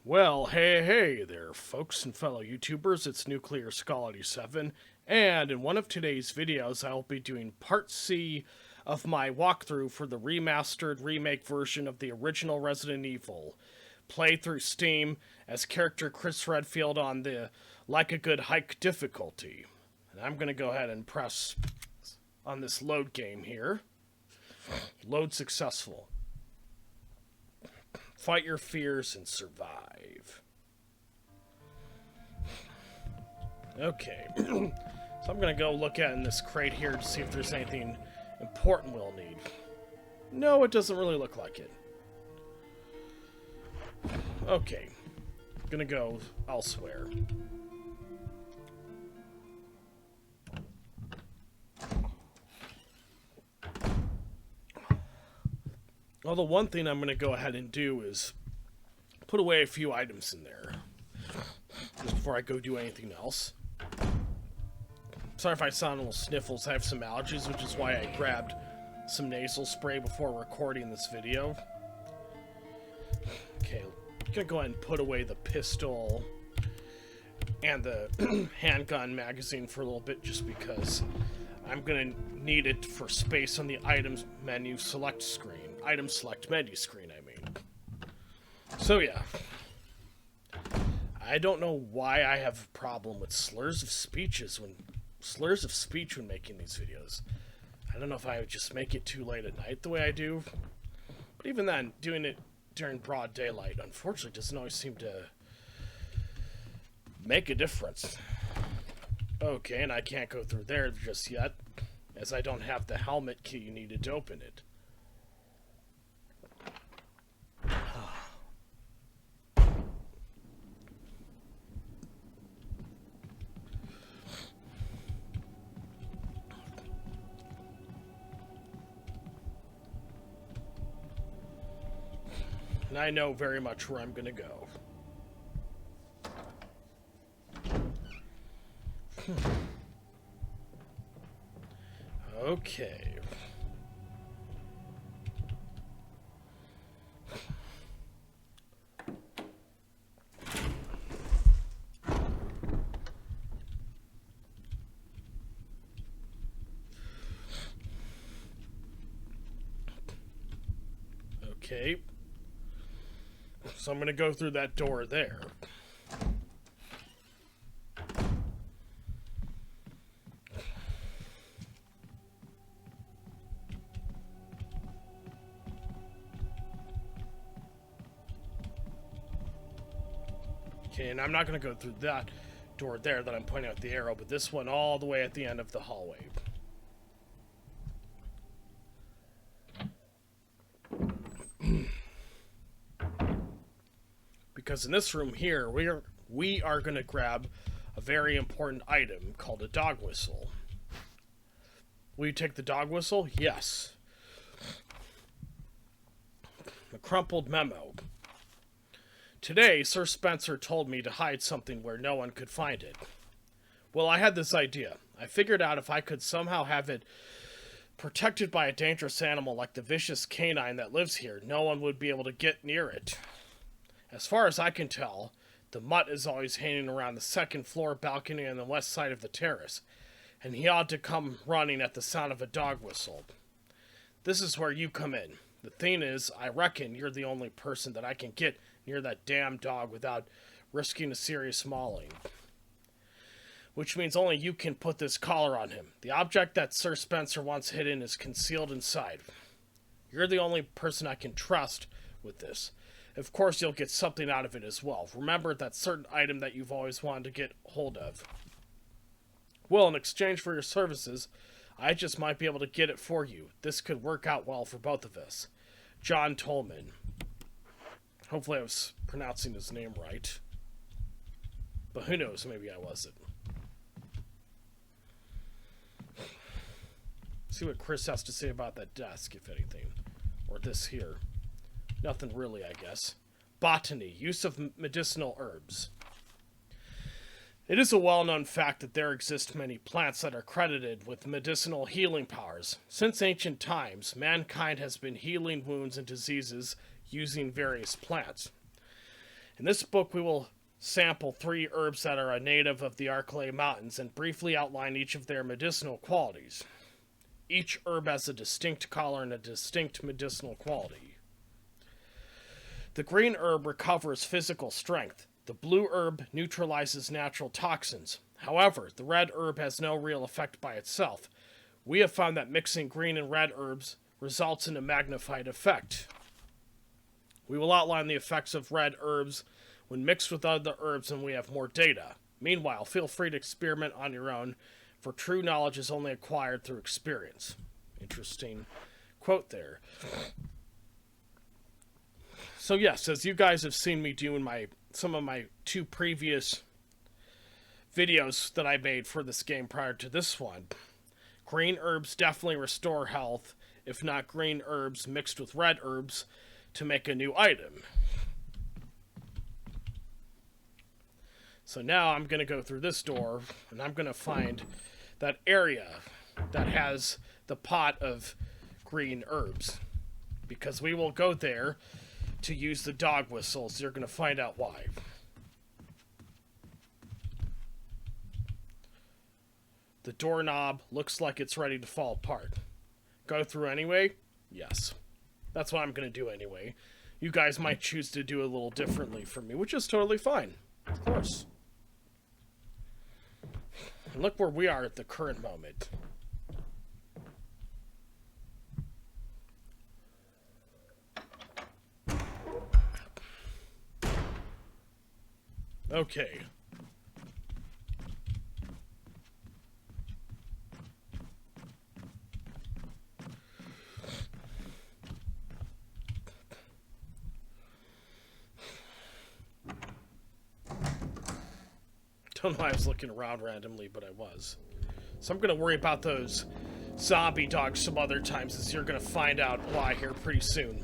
Well, hey there, folks and fellow YouTubers, it's Nuclear Scholarly 7, and in one of today's videos, I'll be doing Part C of my walkthrough for the remastered remake version of the original Resident Evil. Play through Steam as character Chris Redfield on the Like a Good Hike difficulty. And I'm going to go ahead and press on this load game here. Load successful. Fight your fears and survive. Okay, so I'm gonna go look at in this crate here to see if there's anything important we'll need. No, it doesn't really look like it. Okay, gonna go elsewhere. Well, the one thing I'm going to go ahead and do is put away a few items in there just before I go do anything else. Sorry if I sound a little sniffles. I have some allergies, which is why I grabbed some nasal spray before recording this video. Okay, I'm going to go ahead and put away the pistol and the handgun magazine for a little bit just because I'm going to need it for space on the items menu select screen. Item select menu screen, I mean. So yeah. I don't know why I have a problem with slurs of speech when making these videos. I don't know if I would just make it too late at night the way I do. But even then, doing it during broad daylight, unfortunately, doesn't always seem to make a difference. Okay, and I can't go through there just yet, as I don't have the helmet key needed to open it. And I know very much where I'm going to go. Okay. Okay. So I'm going to go through that door there. Okay, and I'm not going to go through that door there that I'm pointing out the arrow, but this one all the way at the end of the hallway. Because in this room here, we are going to grab a very important item called a dog whistle. Will you take the dog whistle? Yes. A crumpled memo. Today, Sir Spencer told me to hide something where no one could find it. Well, I had this idea. I figured out if I could somehow have it protected by a dangerous animal like the vicious canine that lives here, no one would be able to get near it. As far as I can tell, the mutt is always hanging around the second floor balcony on the west side of the terrace, and he ought to come running at the sound of a dog whistle. This is where you come in. The thing is, I reckon you're the only person that I can get near that damn dog without risking a serious mauling. Which means only you can put this collar on him. The object that Sir Spencer wants hidden is concealed inside. You're the only person I can trust with this. Of course, you'll get something out of it as well. Remember that certain item that you've always wanted to get hold of. Well, in exchange for your services, I just might be able to get it for you. This could work out well for both of us. John Tolman. Hopefully I was pronouncing his name right. But who knows, maybe I wasn't. See what Chris has to say about that desk, if anything. Or this here. Nothing really, I guess. Botany, use of medicinal herbs. It is a well-known fact that there exist many plants that are credited with medicinal healing powers. Since ancient times, mankind has been healing wounds and diseases using various plants. In this book, we will sample 3 herbs that are a native of the Arklay Mountains and briefly outline each of their medicinal qualities. Each herb has a distinct color and a distinct medicinal quality. The green herb recovers physical strength. The blue herb neutralizes natural toxins. However, the red herb has no real effect by itself. We have found that mixing green and red herbs results in a magnified effect. We will outline the effects of red herbs when mixed with other herbs and we have more data. Meanwhile, feel free to experiment on your own, for true knowledge is only acquired through experience. Interesting quote there. So yes, as you guys have seen me do in some of my 2 previous videos that I made for this game prior to this one, green herbs definitely restore health, if not green herbs mixed with red herbs to make a new item. So now I'm going to go through this door, and I'm going to find that area that has the pot of green herbs. Because we will go there to use the dog whistles. You're going to find out why. The doorknob looks like it's ready to fall apart. Go through anyway? Yes. That's what I'm going to do anyway. You guys might choose to do a little differently from me, which is totally fine. Of course. And look where we are at the current moment. Okay. Don't know why I was looking around randomly, but I was. So I'm going to worry about those zombie dogs some other times, as you're going to find out why here pretty soon.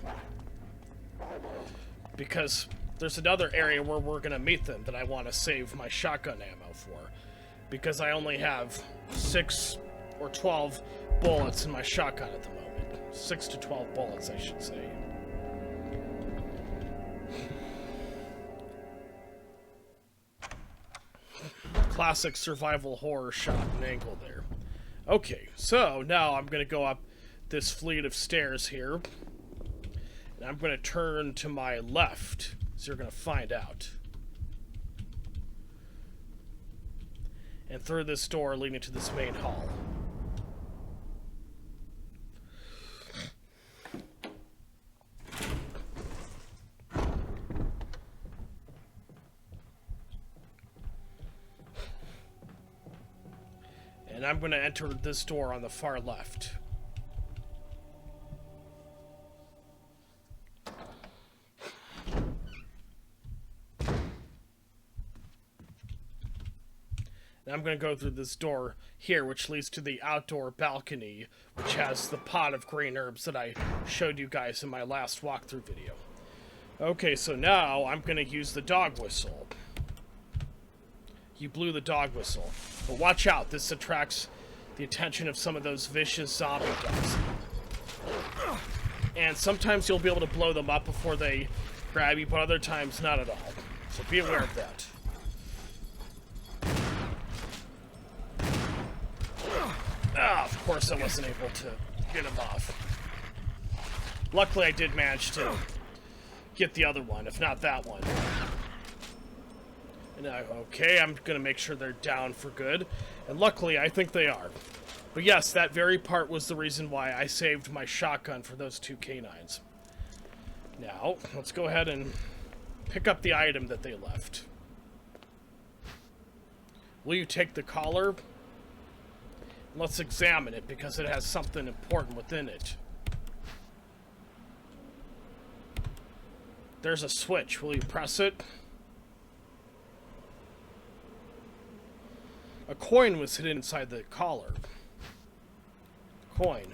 Because there's another area where we're going to meet them that I want to save my shotgun ammo for. Because I only have 6 or 12 bullets in my shotgun at the moment. 6 to 12 bullets, I should say. Classic survival horror shot and angle there. Okay, so now I'm going to go up this fleet of stairs here. And I'm going to turn to my left, so you're going to find out. And through this door leading to this main hall. And I'm going to enter this door on the far left. And I'm going to go through this door here, which leads to the outdoor balcony, which has the pot of green herbs that I showed you guys in my last walkthrough video. Okay, so now I'm going to use the dog whistle. You blew the dog whistle. But watch out, this attracts the attention of some of those vicious zombie dogs. And sometimes you'll be able to blow them up before they grab you, but other times not at all. So be aware of that. Ah, of course I wasn't able to get him off. Luckily I did manage to get the other one, if not that one. And okay, I'm going to make sure they're down for good. And luckily, I think they are. But yes, that very part was the reason why I saved my shotgun for those 2 canines. Now, let's go ahead and pick up the item that they left. Will you take the collar? Let's examine it, because it has something important within it. There's a switch. Will you press it? A coin was hidden inside the collar. Coin.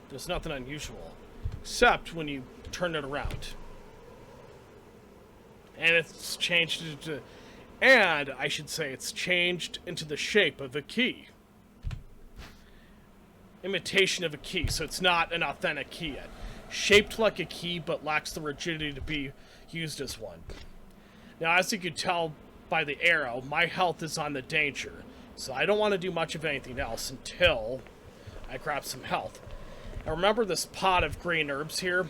There's nothing unusual, except when you turn it around. And it's changed into... And, I should say, it's changed into the shape of a key. Imitation of a key, so it's not an authentic key yet. Shaped like a key, but lacks the rigidity to be used as one. Now, as you can tell by the arrow, my health is on the danger. So I don't want to do much of anything else until I grab some health. Now remember this pot of green herbs here?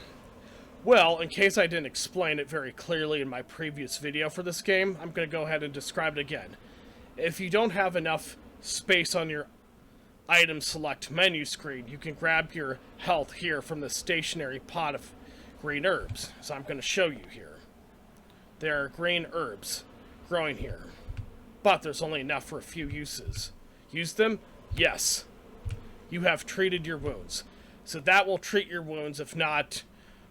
Well, in case I didn't explain it very clearly in my previous video for this game, I'm going to go ahead and describe it again. If you don't have enough space on your item select menu screen, you can grab your health here from the stationary pot of green herbs. So I'm going to show you here. There are green herbs growing here, but there's only enough for a few uses. Use them? Yes. You have treated your wounds. So that will treat your wounds, if not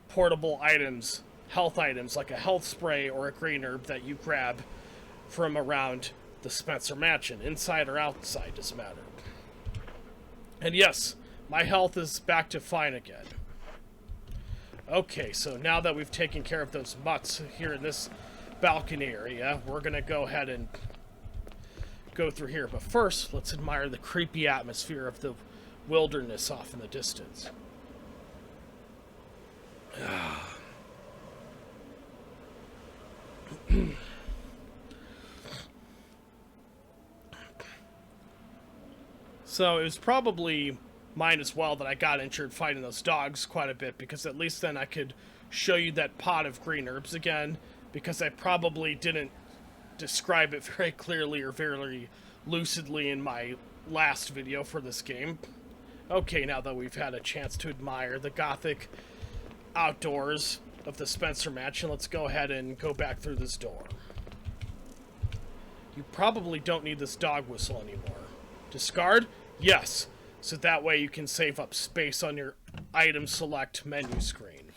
portable items, health items, like a health spray or a green herb that you grab from around the Spencer Mansion, inside or outside, doesn't matter. And yes, my health is back to fine again. Okay, so now that we've taken care of those mutts here in this balcony area, we're gonna go ahead and go through here. But first, let's admire the creepy atmosphere of the wilderness off in the distance. So it was probably mine as well that I got injured fighting those dogs quite a bit, because at least then I could show you that pot of green herbs again, because I probably didn't describe it very clearly or very lucidly in my last video for this game. Okay, now that we've had a chance to admire the gothic outdoors of the Spencer Mansion, let's go ahead and go back through this door. You probably don't need this dog whistle anymore. Discard? Yes. So that way you can save up space on your item select menu screen.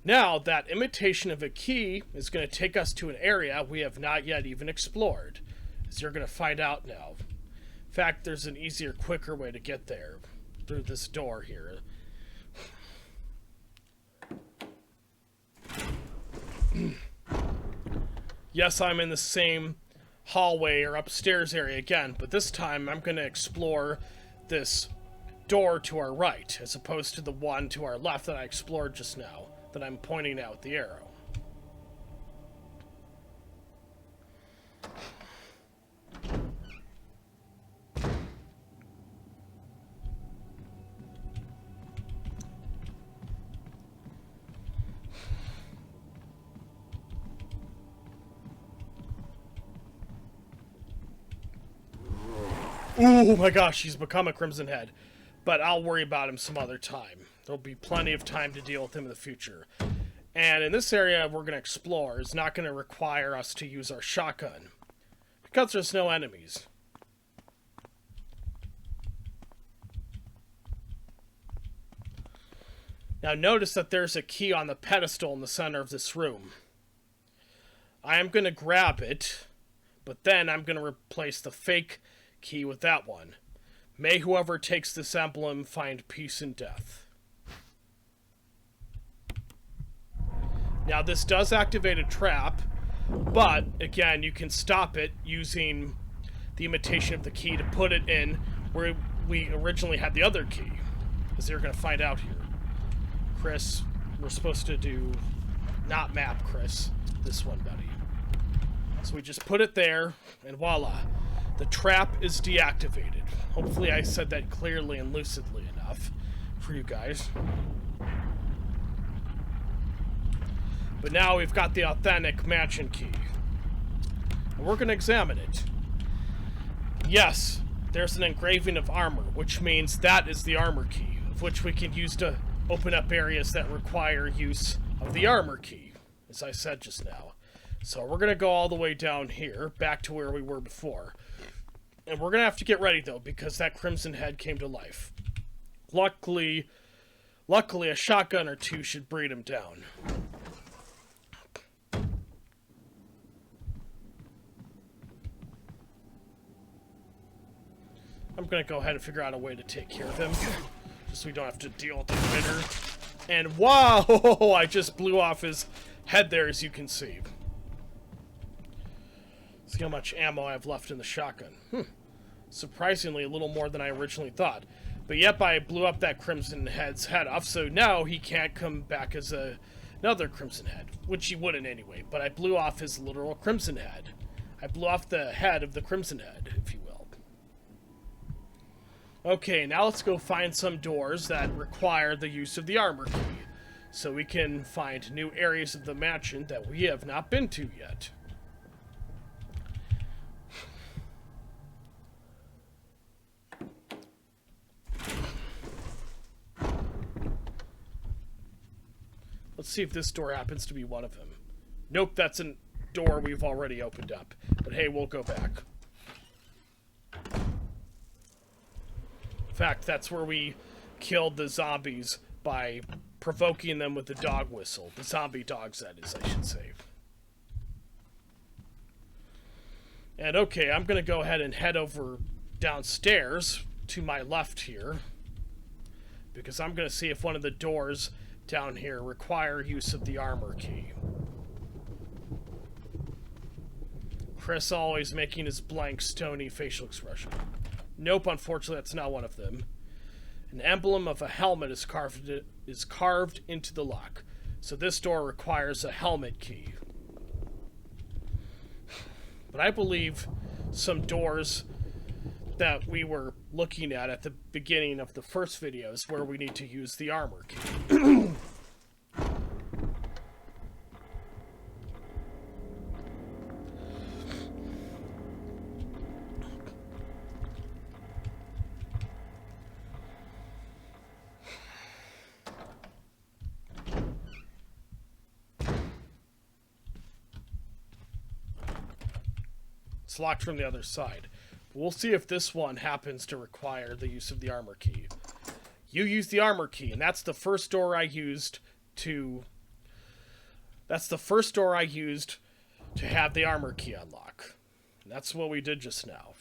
Now, that imitation of a key is going to take us to an area we have not yet even explored, as you're going to find out now. In fact, there's an easier, quicker way to get there, through this door here. Yes, I'm in the same hallway or upstairs area again, but this time I'm going to explore this door to our right, as opposed to the one to our left that I explored just now, that I'm pointing out with the arrow. Oh my gosh, he's become a Crimson Head. But I'll worry about him some other time. There'll be plenty of time to deal with him in the future. And in this area we're going to explore is not going to require us to use our shotgun, because there's no enemies. Now notice that there's a key on the pedestal in the center of this room. I am going to grab it, but then I'm going to replace the fake key with that one. May whoever takes this emblem find peace in death. Now this does activate a trap, but again you can stop it using the imitation of the key to put it in where we originally had the other key, as you're going to find out here. Chris, we're supposed to do not map Chris, this one, buddy. So we just put it there, and voila. The trap is deactivated. Hopefully I said that clearly and lucidly enough for you guys. But now we've got the authentic mansion key. And we're going to examine it. Yes, there's an engraving of armor, which means that is the armor key, of which we can use to open up areas that require use of the armor key, as I said just now. So we're going to go all the way down here, back to where we were before. And we're going to have to get ready, though, because that Crimson Head came to life. Luckily, a shotgun or two should breed him down. I'm going to go ahead and figure out a way to take care of him, just so we don't have to deal with the critter. And wow, I just blew off his head there, as you can see. See how much ammo I have left in the shotgun. Surprisingly, a little more than I originally thought. But yep, I blew up that Crimson Head's head off, so now he can't come back as a another Crimson Head, which he wouldn't anyway, but I blew off his literal Crimson Head. I blew off the head of the Crimson Head, if you will. Okay, now let's go find some doors that require the use of the armor key, so we can find new areas of the mansion that we have not been to yet. Let's see if this door happens to be one of them. Nope, that's a door we've already opened up. But hey, we'll go back. In fact, that's where we killed the zombies by provoking them with the dog whistle. The zombie dogs, that is, I should say. And okay, I'm going to go ahead and head over downstairs to my left here, because I'm going to see if one of the doors down here require use of the armor key. Chris always making his blank, stony facial expression. Nope, unfortunately that's not one of them. An emblem of a helmet is carved into the lock, so this door requires a helmet key. But I believe some doors that we were looking at the beginning of the first videos where we need to use the armor key. It's locked from the other side. We'll see if this one happens to require the use of the armor key. You use the armor key, and that's the first door I used to... That's the first door I used to have the armor key unlock. And that's what we did just now.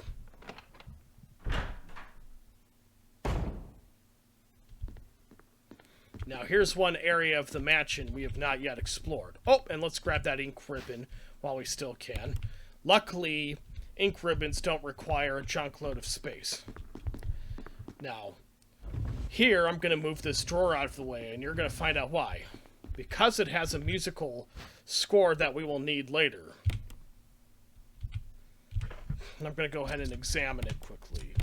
Now here's one area of the mansion we have not yet explored. Oh, and let's grab that ink ribbon while we still can. Luckily, ink ribbons don't require a chunk load of space. Now, here I'm going to move this drawer out of the way, and you're going to find out why. Because it has a musical score that we will need later. And I'm going to go ahead and examine it quickly.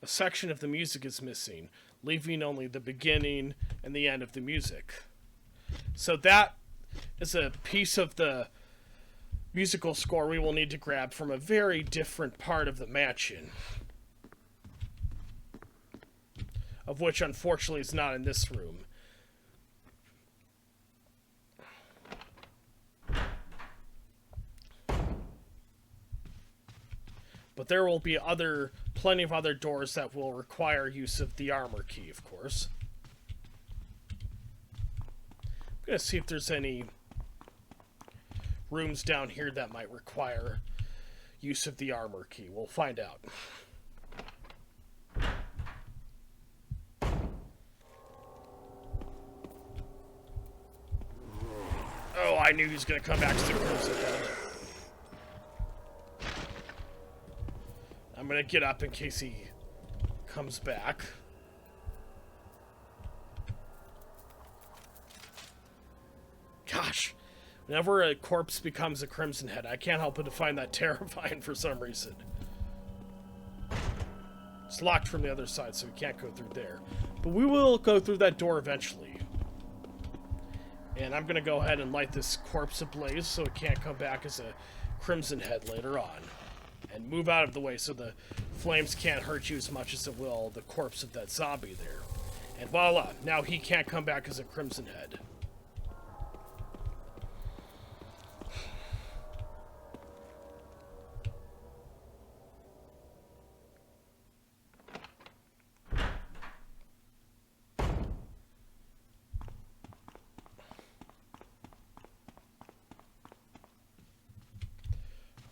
A section of the music is missing, leaving only the beginning and the end of the music. So that is a piece of the musical score we will need to grab from a very different part of the mansion, of which unfortunately is not in this room. But there will be plenty of other doors that will require use of the armor key, of course. I'm going to see if there's any rooms down here that might require use of the armor key. We'll find out. Oh, I knew he was going to come back to the Crimson Head. I'm going to get up in case he comes back. Gosh, whenever a corpse becomes a Crimson Head, I can't help but to find that terrifying for some reason. It's locked from the other side, so we can't go through there. But we will go through that door eventually. And I'm going to go ahead and light this corpse ablaze so it can't come back as a Crimson Head later on. And move out of the way so the flames can't hurt you as much as it will the corpse of that zombie there. And voila, now he can't come back as a Crimson Head.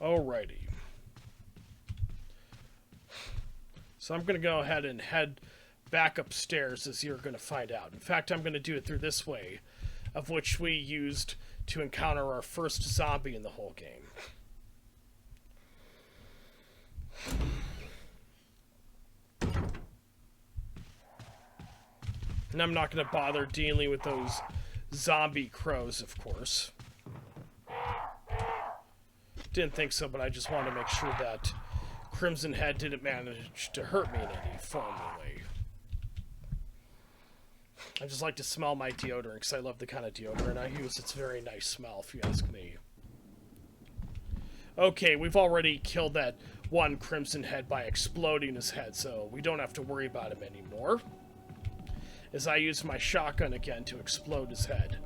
Alrighty. So I'm going to go ahead and head back upstairs, as you're going to find out. In fact, I'm going to do it through this way, of which we used to encounter our first zombie in the whole game. And I'm not going to bother dealing with those zombie crows, of course. Didn't think so, but I just wanted to make sure that Crimson Head didn't manage to hurt me in any form or way. I just like to smell my deodorant because I love the kind of deodorant I use. It's a very nice smell, if you ask me. Okay, we've already killed that one Crimson Head by exploding his head, so we don't have to worry about him anymore. As I use my shotgun again to explode his head.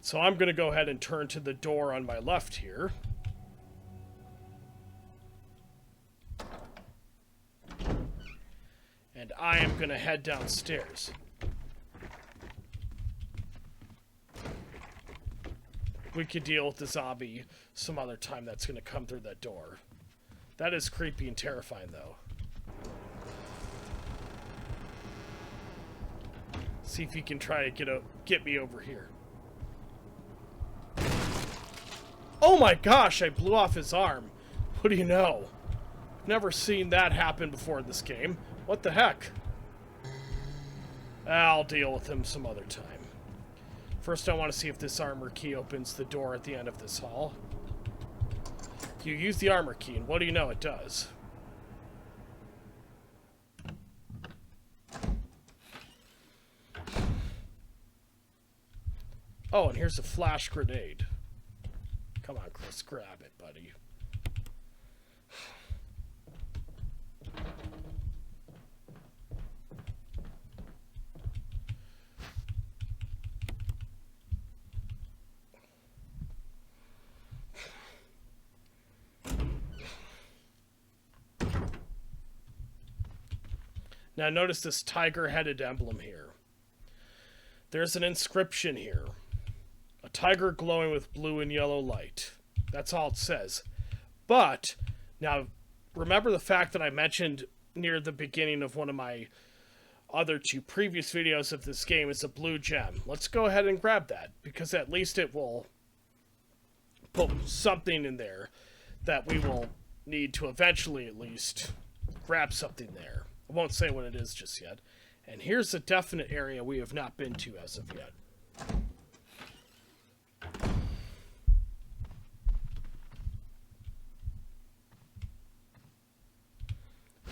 So I'm going to go ahead and turn to the door on my left here. And I am going to head downstairs. We could deal with the zombie some other time that's going to come through that door. That is creepy and terrifying, though. See if he can try to get me over here. Oh my gosh, I blew off his arm. What do you know? Never seen that happen before in this game. What the heck? I'll deal with him some other time. First, I want to see if this armor key opens the door at the end of this hall. You use the armor key, and what do you know? It does. Oh, and here's a flash grenade. Come on, Chris, grab it, buddy. Now notice this tiger-headed emblem here. There's an inscription here. A tiger glowing with blue and yellow light. That's all it says. But, now, remember the fact that I mentioned near the beginning of one of my other two previous videos of this game is a blue gem. Let's go ahead and grab that, because at least it will put something in there that we will need to eventually at least grab something there. I won't say what it is just yet. And here's a definite area we have not been to as of yet.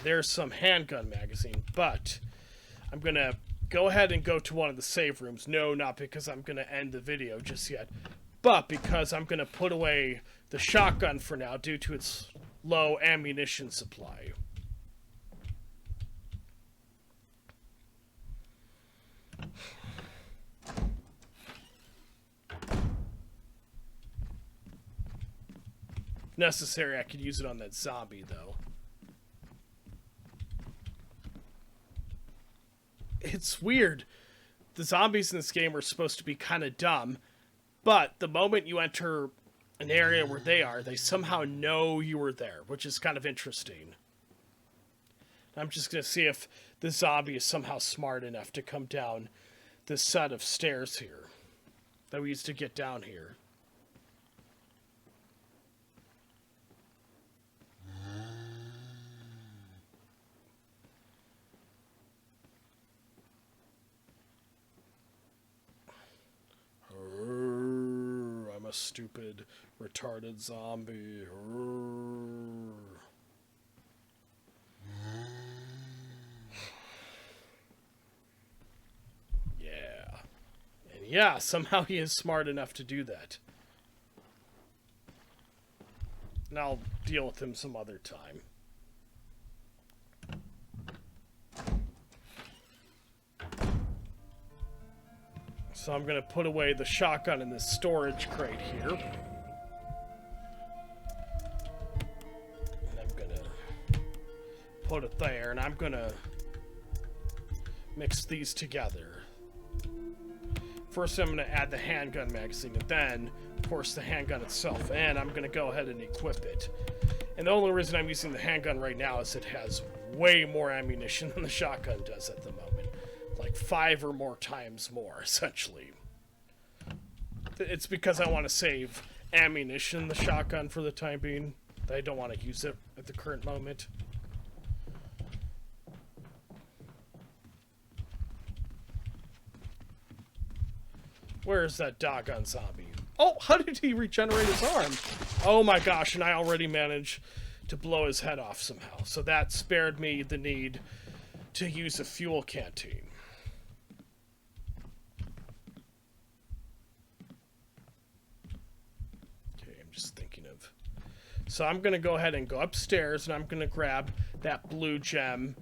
There's some handgun magazine, but I'm going to go ahead and go to one of the save rooms. No, not because I'm going to end the video just yet, but because I'm going to put away the shotgun for now due to its low ammunition supply. If necessary, I could use it on that zombie, though. It's weird. The zombies in this game are supposed to be kind of dumb, but the moment you enter an area where they are, they somehow know you were there, which is kind of interesting. I'm just going to see if the zombie is somehow smart enough to come down this set of stairs here that we used to get down here. I'm a stupid, retarded zombie. Yeah. And yeah, somehow he is smart enough to do that. And I'll deal with him some other time. So I'm going to put away the shotgun in this storage crate here. And I'm going to put it there, and I'm going to mix these together. First I'm going to add the handgun magazine, and then, of course, the handgun itself. And I'm going to go ahead and equip it. And the only reason I'm using the handgun right now is it has way more ammunition than the shotgun does at the moment. Like 5 or more times more, essentially. It's because I want to save ammunition in the shotgun for the time being. that I don't want to use it at the current moment. Where is that doggone zombie? Oh, how did he regenerate his arm? Oh my gosh, and I already managed to blow his head off somehow. So that spared me the need to use a fuel canteen. Okay, I'm just thinking of... So I'm going to go ahead and go upstairs, and I'm going to grab that blue gem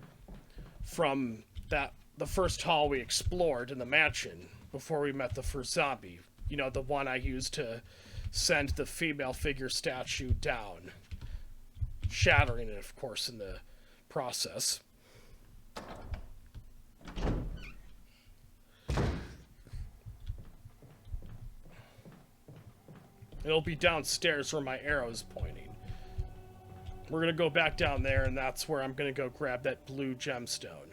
from the first hall we explored in the mansion before we met the first zombie. You know, the one I used to send the female figure statue down, shattering it, of course, in the process. It'll be downstairs where my arrow is pointing. We're going to go back down there, and that's where I'm going to go grab that blue gemstone.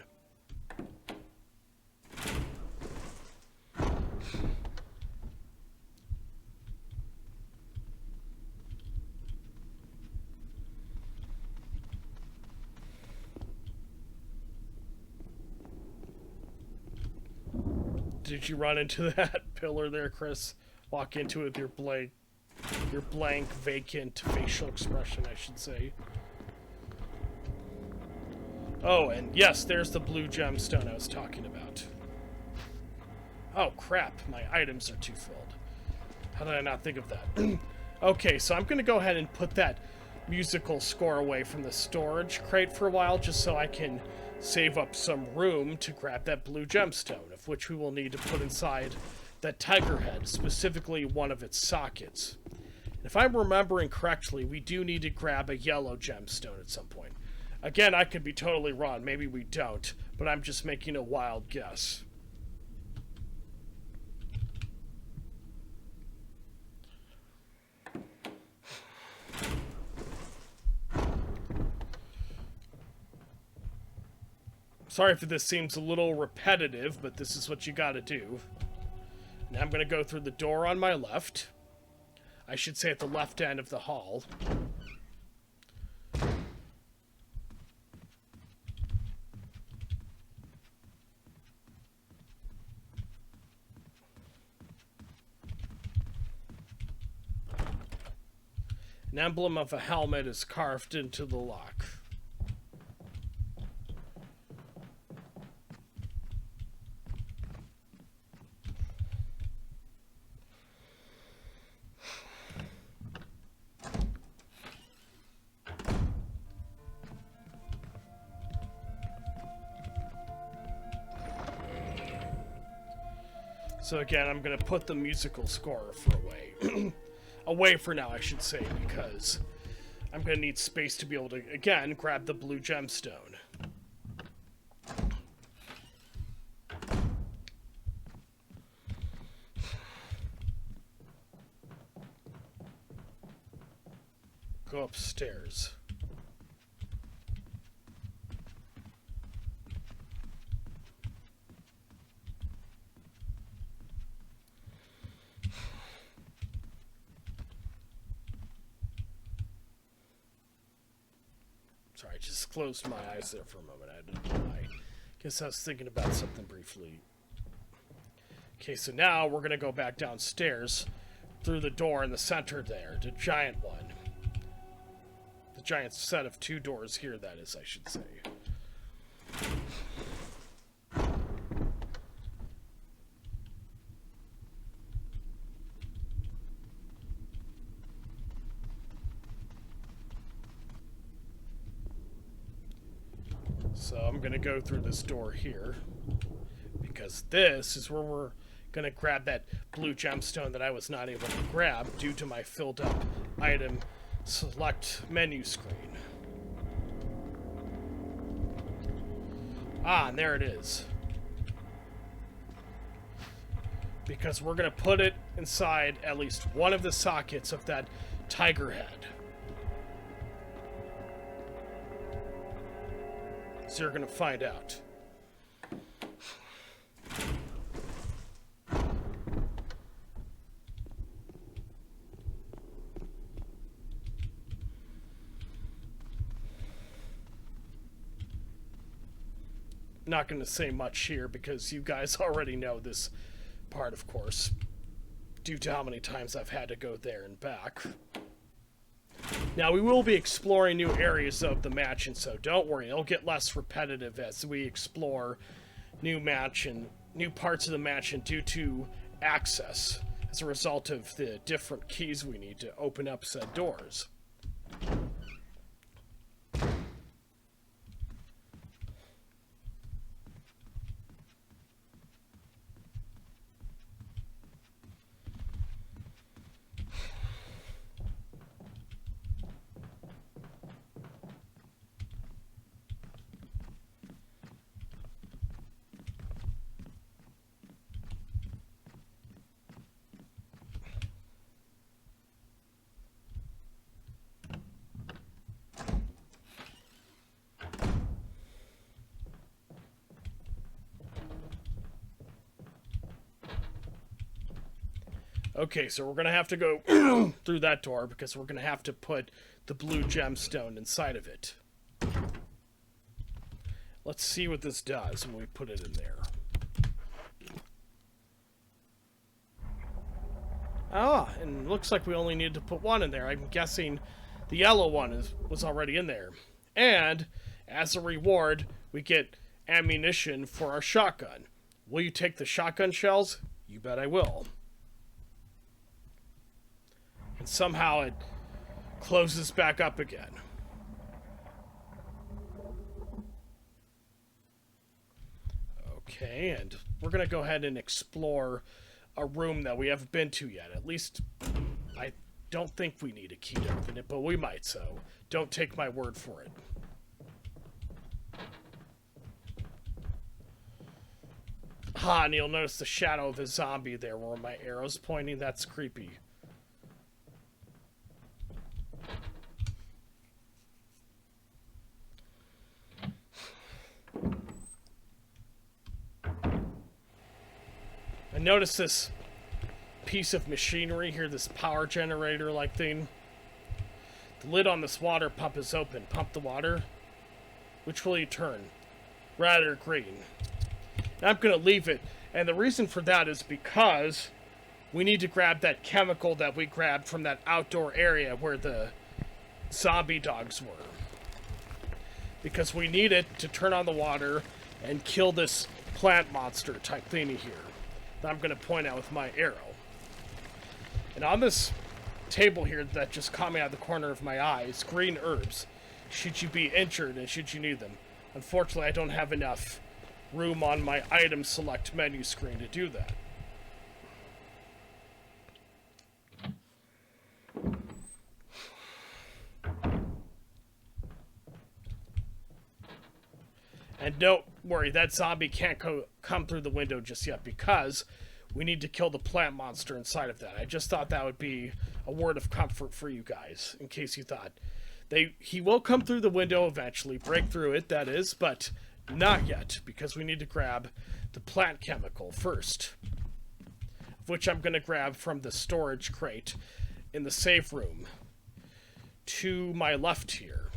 Did you run into that pillar there, Chris? Walk into it with your blank, vacant facial expression, I should say. Oh, and yes, there's the blue gemstone I was talking about. Oh, crap. My items are too filled. How did I not think of that? Okay, so I'm going to go ahead and put that musical score away from the storage crate for a while, just so I can save up some room to grab that blue gemstone, of which we will need to put inside that tiger head, specifically one of its sockets. And if I'm remembering correctly, we do need to grab a yellow gemstone at some point. Again, I could be totally wrong. Maybe we don't, but I'm just making a wild guess. Sorry if this seems a little repetitive, but this is what you gotta do. Now I'm gonna go through the door on my left. I should say at the left end of the hall. An emblem of a helmet is carved into the lock. So again, I'm going to put the musical score away. Away for now, I should say, because I'm going to need space to be able to, again, grab the blue gemstone. Go upstairs. Sorry, I just closed my eyes there for a moment. I don't know why. Guess I was thinking about something briefly. Okay, so now we're going to go back downstairs through the door in the center there, the giant one. The giant set of two doors here, that is, I should say. So I'm going to go through this door here, because this is where we're going to grab that blue gemstone that I was not able to grab due to my filled up item select menu screen. Ah, and there it is. Because we're going to put it inside at least one of the sockets of that tiger head. So you're going to find out. not going to say much here because you guys already know this part, of course, due to how many times I've had to go there and back. Now, we will be exploring new areas of the mansion, so don't worry, it'll get less repetitive as we explore new parts of the mansion due to access as a result of the different keys we need to open up said doors. Okay, so we're going to have to go through that door because we're going to have to put the blue gemstone inside of it. Let's see what this does when we put it in there. Ah, and it looks like we only need to put one in there. I'm guessing the yellow one was already in there. And, as a reward, we get ammunition for our shotgun. Will you take the shotgun shells? You bet I will. And somehow it closes back up again. Okay, and we're going to go ahead and explore a room that we haven't been to yet. At least, I don't think we need a key to open it, but we might, so don't take my word for it. Ha, and you'll notice the shadow of a zombie there where my arrow's pointing. That's creepy. I noticed this piece of machinery here, this power generator-like thing. The lid on this water pump is open. Pump the water. Which will you turn? Red or green? And I'm going to leave it. And the reason for that is because we need to grab that chemical that we grabbed from that outdoor area where the zombie dogs were. Because we need it to turn on the water and kill this plant monster type thingy here that I'm going to point out with my arrow. And on this table here that just caught me out of the corner of my eye is green herbs. Should you be injured and should you need them. Unfortunately, I don't have enough room on my item select menu screen to do that. And don't worry, that zombie can't come through the window just yet because we need to kill the plant monster inside of that. I just thought that would be a word of comfort for you guys, in case you thought. He will come through the window eventually, break through it, that is, but not yet, because we need to grab the plant chemical first, which I'm going to grab from the storage crate in the save room to my left here.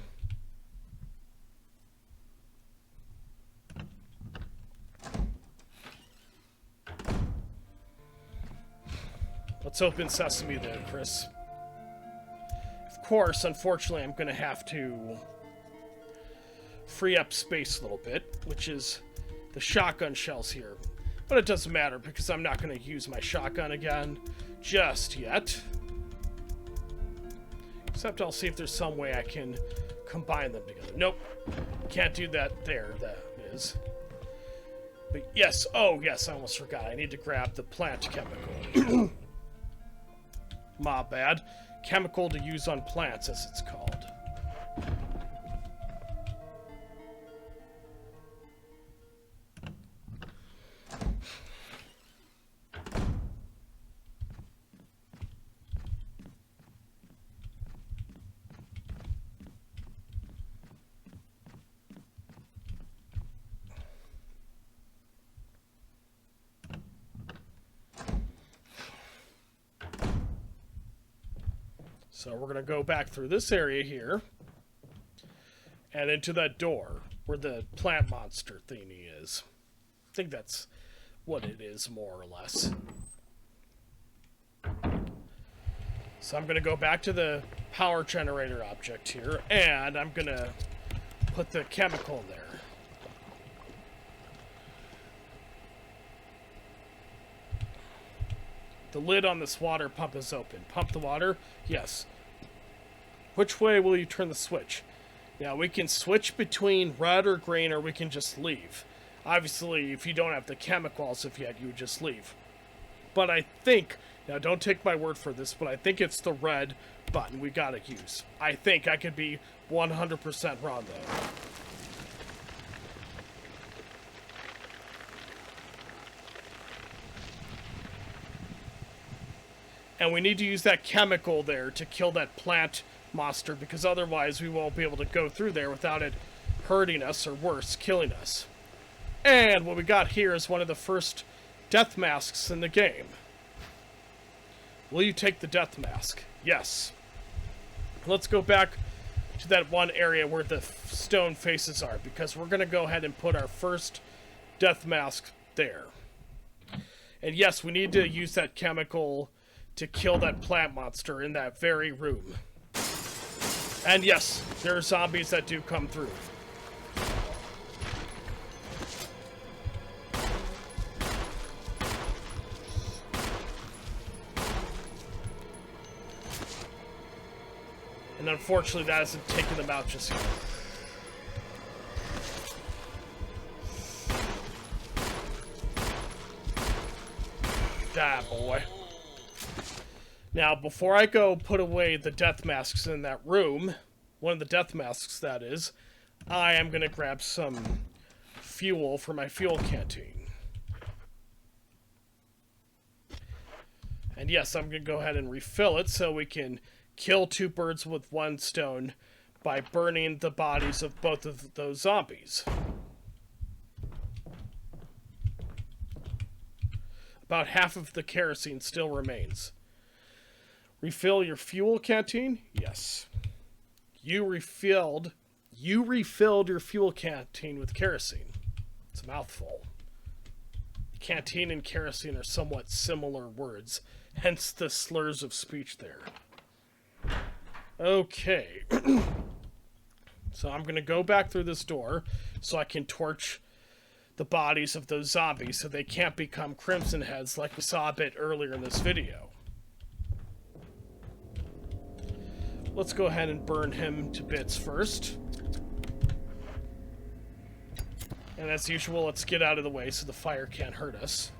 Let's open sesame there, Chris. Of course, unfortunately, I'm going to have to free up space a little bit, which is the shotgun shells here. But it doesn't matter because I'm not going to use my shotgun again just yet. Except I'll see if there's some way I can combine them together. Nope. Can't do that there, that is. But yes, oh yes, I almost forgot. I need to grab the plant chemical. My bad. Chemical to use on plants, as it's called. So we're going to go back through this area here and into that door. where the plant monster thingy is. I think that's what it is, more or less. So I'm going to go back to the power generator object here, and I'm going to put the chemical there. The lid on this water pump is open. Pump the water? Yes. Which way will you turn the switch? Now, we can switch between red or green, or we can just leave. Obviously, if you don't have the chemicals yet, you would just leave. But I think, now don't take my word for this, but I think it's the red button we gotta use. I think. I could be 100% wrong, though. And we need to use that chemical there to kill that plant monster, because otherwise we won't be able to go through there without it hurting us, or worse, killing us. And what we got here is one of the first death masks in the game. Will you take the death mask? Yes. Let's go back to that one area where the stone faces are, because we're going to go ahead and put our first death mask there. And yes, we need to use that chemical to kill that plant monster in that very room. And yes, there are zombies that do come through. And unfortunately, that hasn't taken them out just yet. Ah, boy. Now, before I go put away the death masks in that room, one of the death masks that is, I am going to grab some fuel for my fuel canteen. And yes, I'm going to go ahead and refill it so we can kill two birds with one stone by burning the bodies of both of those zombies. About half of the kerosene still remains. Refill your fuel canteen? Yes. You refilled your fuel canteen with kerosene. It's a mouthful. Canteen and kerosene are somewhat similar words, hence the slurs of speech there. Okay. So I'm going to go back through this door so I can torch the bodies of those zombies so they can't become crimson heads like we saw a bit earlier in this video. Let's go ahead and burn him to bits first. And as usual, let's get out of the way so the fire can't hurt us.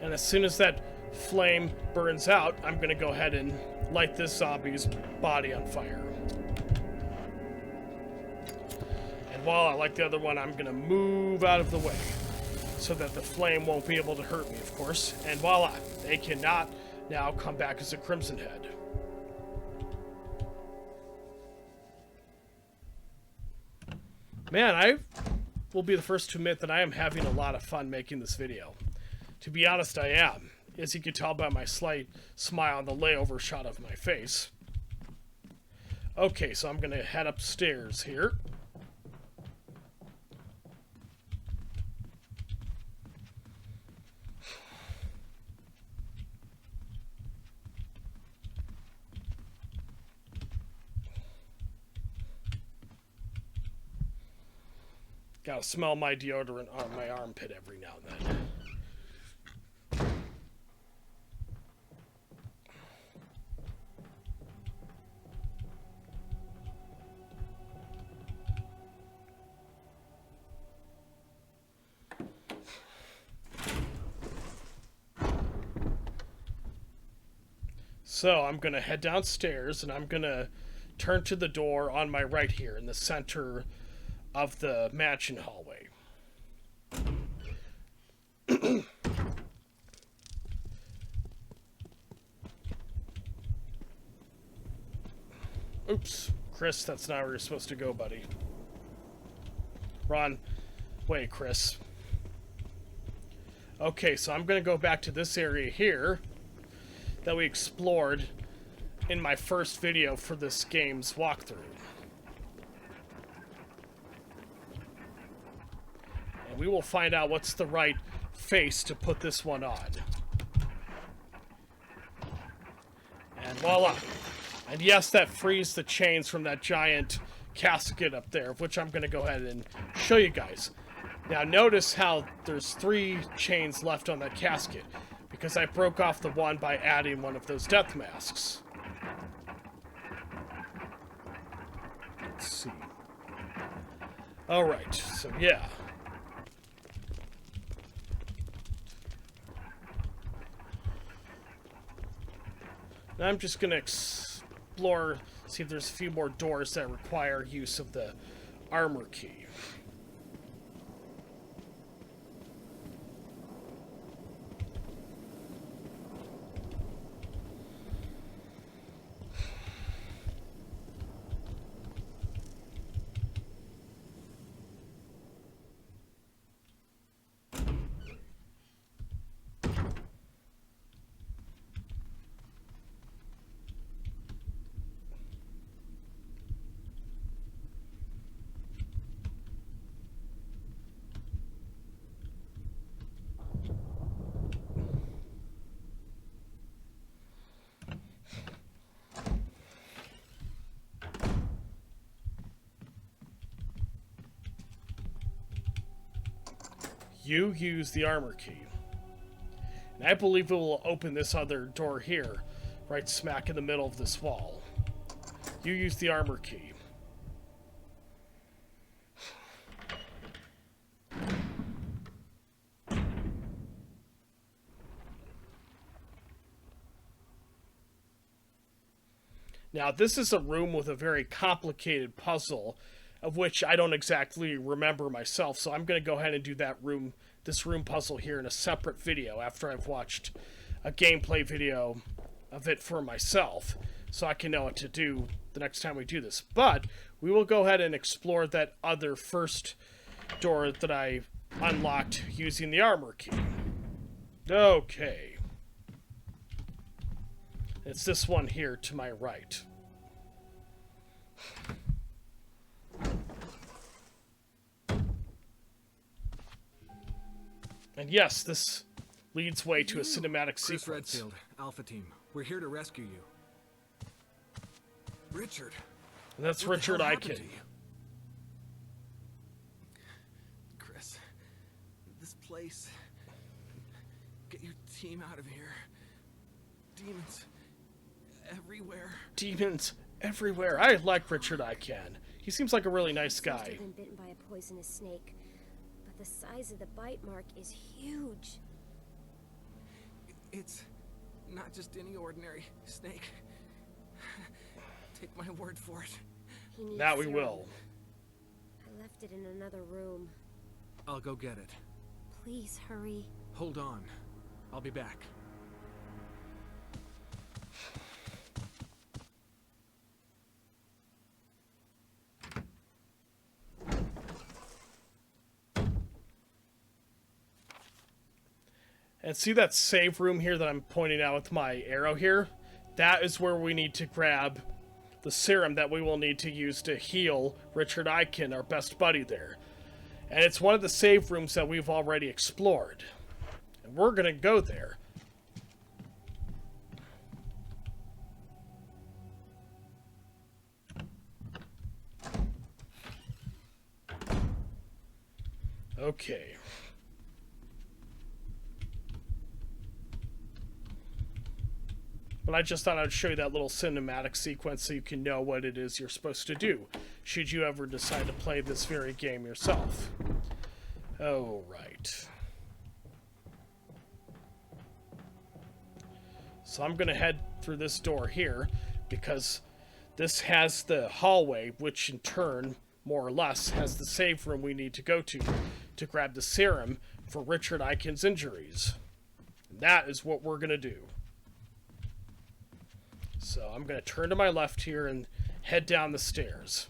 And as soon as that flame burns out, I'm going to go ahead and light this zombie's body on fire. And while I light the other one, I'm going to move out of the way so that the flame won't be able to hurt me, of course. And voila, they cannot now come back as a crimson head. Man, I will be the first to admit that I am having a lot of fun making this video. To be honest, I am, as you can tell by my slight smile on the layover shot of my face. Okay, so I'm going to head upstairs here. Gotta smell my deodorant on my armpit every now and then. So I'm gonna head downstairs and I'm gonna turn to the door on my right here in the center of the mansion hallway. Oops, Chris, that's not where you're supposed to go, buddy. Run. Wait, Chris. Okay, so I'm gonna go back to this area here that we explored in my first video for this game's walkthrough. And we will find out what's the right face to put this one on. And voila. And yes, that frees the chains from that giant casket up there, which I'm going to go ahead and show you guys. Now notice how there's 3 chains left on that casket, because I broke off the one by adding one of those death masks. Let's see. Alright, so yeah. Now I'm just going to explore, see if there's a few more doors that require use of the armor key. You use the armor key. And I believe it will open this other door here, right smack in the middle of this wall. You use the armor key. Now, this is a room with a very complicated puzzle, of which I don't exactly remember myself, so I'm going to go ahead and do this room puzzle here in a separate video after I've watched a gameplay video of it for myself, so I can know what to do the next time we do this. But we will go ahead and explore that other first door that I unlocked using the armor key. Okay. It's this one here to my right. And yes, this leads way to a cinematic sequence. Chris Redfield, Alpha Team. We're here to rescue you. Richard. And that's Richard Eichen. Chris, this place. Get your team out of here. Demons everywhere. Demons everywhere. I like Richard Eichen. He seems like a really nice guy. I've been bitten by a poisonous snake, but the size of the bite mark is huge. It's not just any ordinary snake. Take my word for it. He needs That we serum. will. I left it in another room. I'll go get it. Please hurry. Hold on. I'll be back. And see that save room here that I'm pointing out with my arrow here? That is where we need to grab the serum that we will need to use to heal Richard Eichen, our best buddy there. And it's one of the save rooms that we've already explored. And we're going to go there. Okay. But I just thought I'd show you that little cinematic sequence so you can know what it is you're supposed to do, should you ever decide to play this very game yourself. Oh, right. So I'm going to head through this door here, because this has the hallway, which in turn, more or less, has the save room we need to go to grab the serum for Richard Eichen's injuries. And that is what we're going to do. So I'm going to turn to my left here and head down the stairs.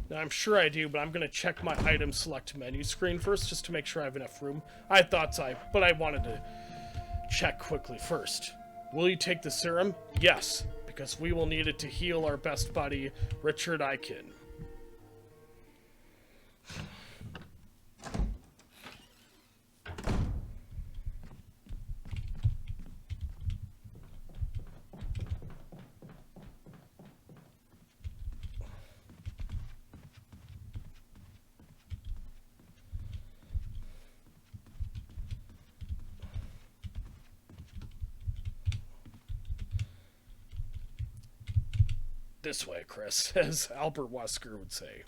Now, I'm sure I do, but I'm going to check my item select menu screen first just to make sure I have enough room. I thought so, but I wanted to check quickly first. Will you take the serum? Yes, because we will need it to heal our best buddy, Richard Eichen. This way, Chris, as Albert Wesker would say.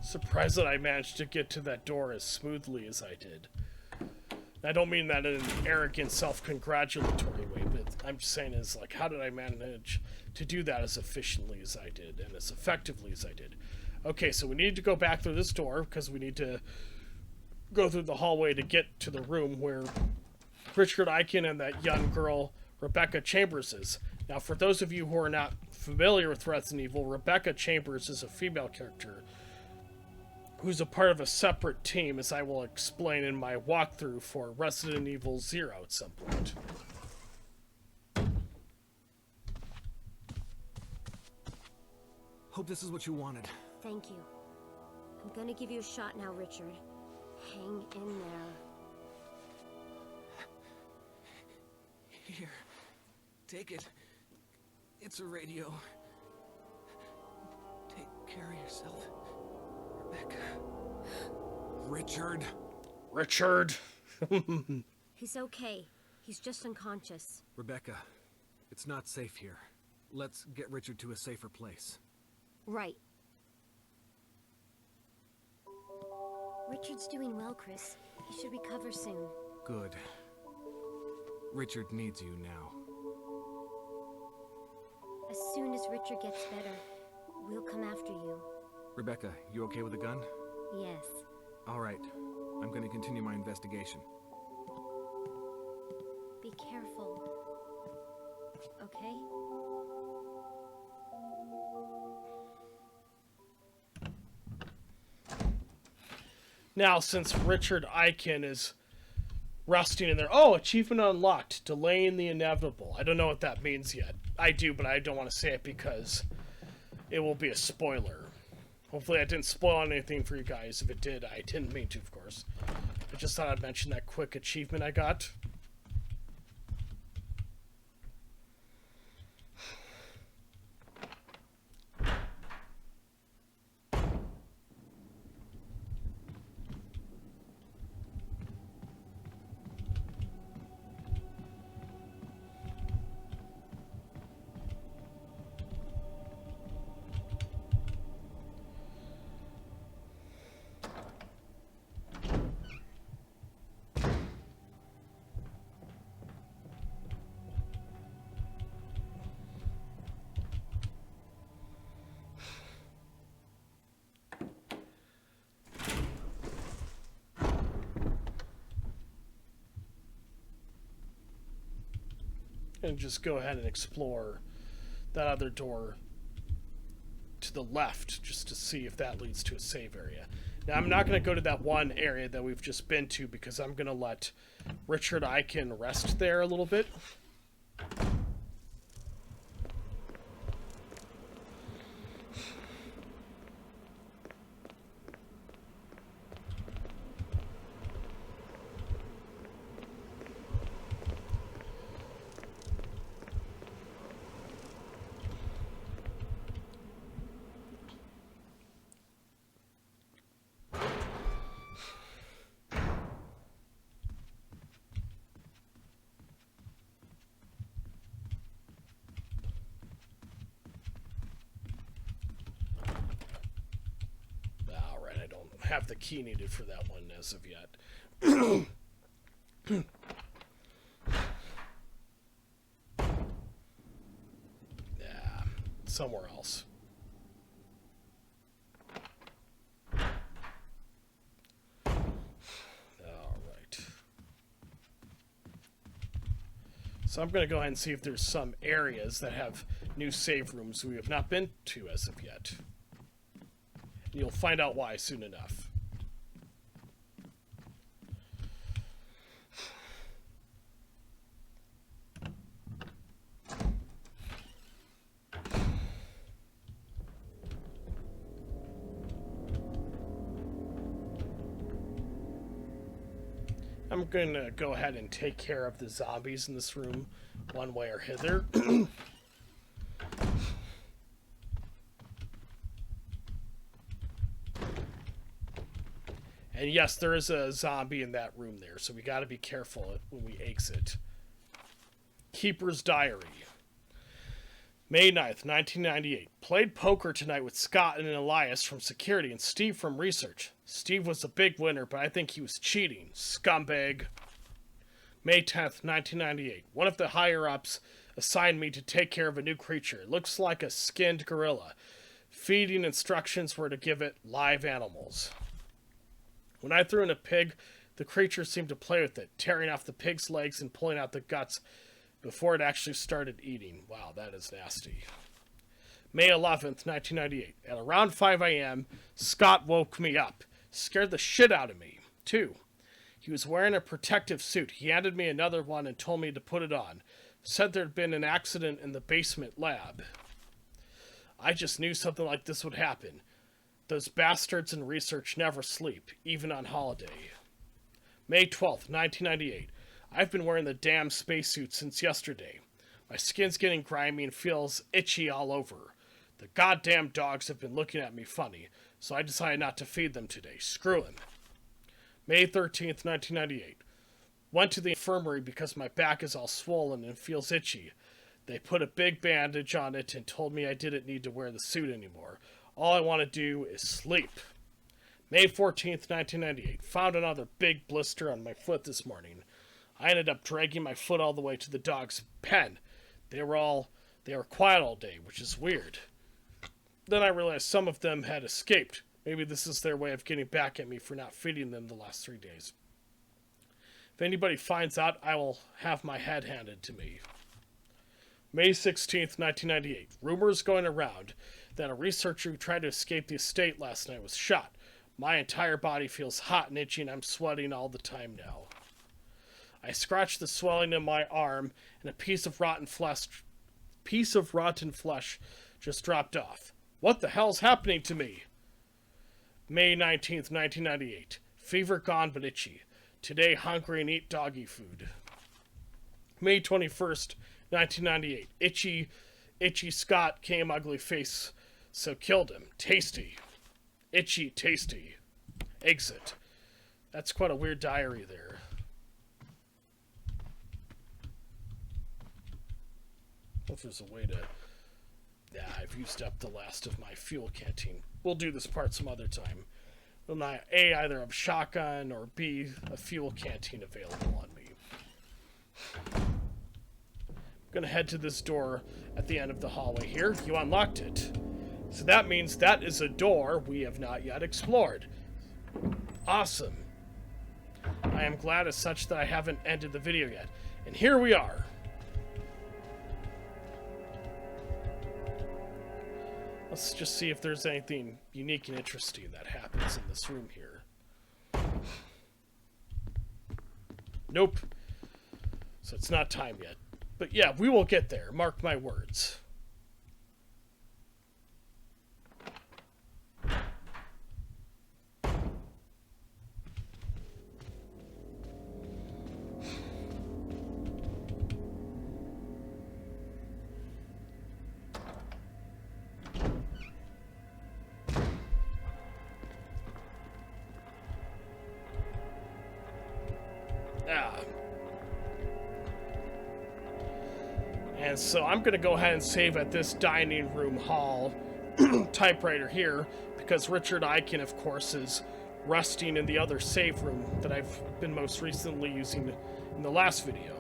Surprised that I managed to get to that door as smoothly as I did. I don't mean that in an arrogant, self-congratulatory way, but I'm just saying is like, how did I manage to do that as efficiently as I did and as effectively as I did? Okay, so we need to go back through this door because we need to go through the hallway to get to the room where Richard Eichen and that young girl, Rebecca Chambers, is. Now, for those of you who are not familiar with Resident Evil, Rebecca Chambers is a female character who's a part of a separate team, as I will explain in my walkthrough for Resident Evil 0 at some point. Hope this is what you wanted. Thank you. I'm gonna give you a shot now, Richard. Hang in there. Here. Take it. It's a radio. Take care of yourself, Rebecca. Richard. Richard! He's okay. He's just unconscious. Rebecca, it's not safe here. Let's get Richard to a safer place. Right. Richard's doing well, Chris. He should recover soon. Good. Richard needs you now. As soon as Richard gets better, we'll come after you. Rebecca, you okay with the gun? Yes. All right. I'm going to continue my investigation. Be careful. Okay? Now, since Richard Eichen is resting in there... Oh, achievement unlocked. Delaying the inevitable. I don't know what that means yet. I do, but I don't want to say it because it will be a spoiler. Hopefully I didn't spoil anything for you guys. If it did, I didn't mean to, of course. I just thought I'd mention that quick achievement I got. And just go ahead and explore that other door to the left just to see if that leads to a save area. Now, I'm not going to go to that one area that we've just been to because I'm going to let Richard Eichen rest there a little bit. Have the key needed for that one as of yet. Yeah, somewhere else. All So I'm going to go ahead and see if there's some areas that have new save rooms we have not been to as of yet. You'll find out why soon enough. I'm going to go ahead and take care of the zombies in this room one way or hither. And yes, there is a zombie in that room there, so we got to be careful when we exit. Keeper's Diary. May 9th, 1998. Played poker tonight with Scott and Elias from security and Steve from research. Steve was a big winner, but I think he was cheating. Scumbag. May 10th, 1998. One of the higher-ups assigned me to take care of a new creature. It looks like a skinned gorilla. Feeding instructions were to give it live animals. When I threw in a pig, the creature seemed to play with it, tearing off the pig's legs and pulling out the guts before it actually started eating. Wow, that is nasty. May 11th, 1998. At around 5 a.m., Scott woke me up. Scared the shit out of me. 2. He was wearing a protective suit. He handed me another one and told me to put it on. Said there'd been an accident in the basement lab. I just knew something like this would happen. Those bastards in research never sleep, even on holiday. May 12th, 1998. I've been wearing the damn spacesuit since yesterday. My skin's getting grimy and feels itchy all over. The goddamn dogs have been looking at me funny, so I decided not to feed them today. Screw them. May 13th, 1998. Went to the infirmary because my back is all swollen and feels itchy. They put a big bandage on it and told me I didn't need to wear the suit anymore. All I want to do is sleep. May 14th, 1998. Found another big blister on my foot this morning. I ended up dragging my foot all the way to the dog's pen. They were quiet all day, which is weird. Then I realized some of them had escaped. Maybe this is their way of getting back at me for not feeding them the last 3 days. If anybody finds out, I will have my head handed to me. May 16th, 1998. Rumors going around that a researcher who tried to escape the estate last night was shot. My entire body feels hot and itchy and I'm sweating all the time now. I scratched the swelling in my arm and a piece of rotten flesh just dropped off. What the hell's happening to me? May 19th, 1998. Fever gone but itchy. Today hungry and eat doggy food. May 21st, 1998. Itchy Scott came ugly face, so killed him. Tasty. Itchy, tasty. Exit. That's quite a weird diary there. If there's a way to... Yeah, I've used up the last of my fuel canteen. We'll do this part some other time. When I A, either have shotgun, or B, a fuel canteen available on me. I'm gonna head to this door at the end of the hallway here. You unlocked it. So that means that is a door we have not yet explored. Awesome. I am glad as such that I haven't ended the video yet. And here we are. Let's just see if there's anything unique and interesting that happens in this room here. Nope. So it's not time yet. But yeah, we will get there. Mark my words. And so I'm going to go ahead and save at this dining room hall typewriter here, because Richard Eichen, of course, is resting in the other save room that I've been most recently using in the last video.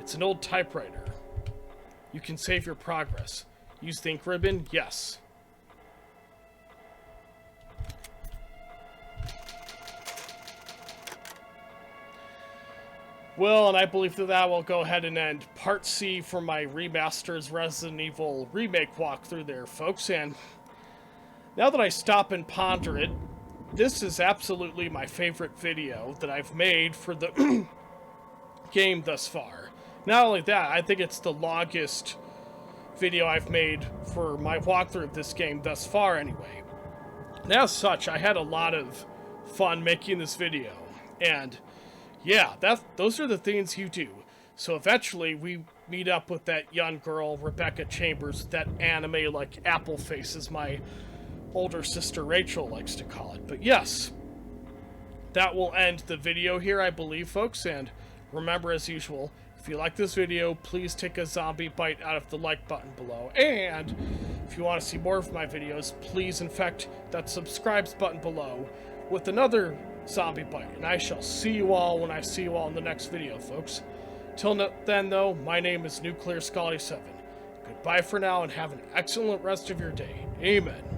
It's an old typewriter. You can save your progress. Use the ink ribbon? Yes. Well, and I believe that will go ahead and end Part C for my Remasters Resident Evil Remake walkthrough there, folks. And now that I stop and ponder it, this is absolutely my favorite video that I've made for the game thus far. Not only that, I think it's the longest video I've made for my walkthrough of this game thus far anyway. And as such, I had a lot of fun making this video. And yeah, those are the things you do. So eventually we meet up with that young girl, Rebecca Chambers, that anime like apple face, as my older sister Rachel likes to call it. But yes, that will end the video here, I believe, folks. And remember, as usual, if you like this video, please take a zombie bite out of the like button below. And if you want to see more of my videos, please infect that subscribes button below with another zombie bite. And I shall see you all when I see you all in the next video, folks. Till then, though, my name is Nuclear Scully 7. Goodbye for now, and have an excellent rest of your day. Amen.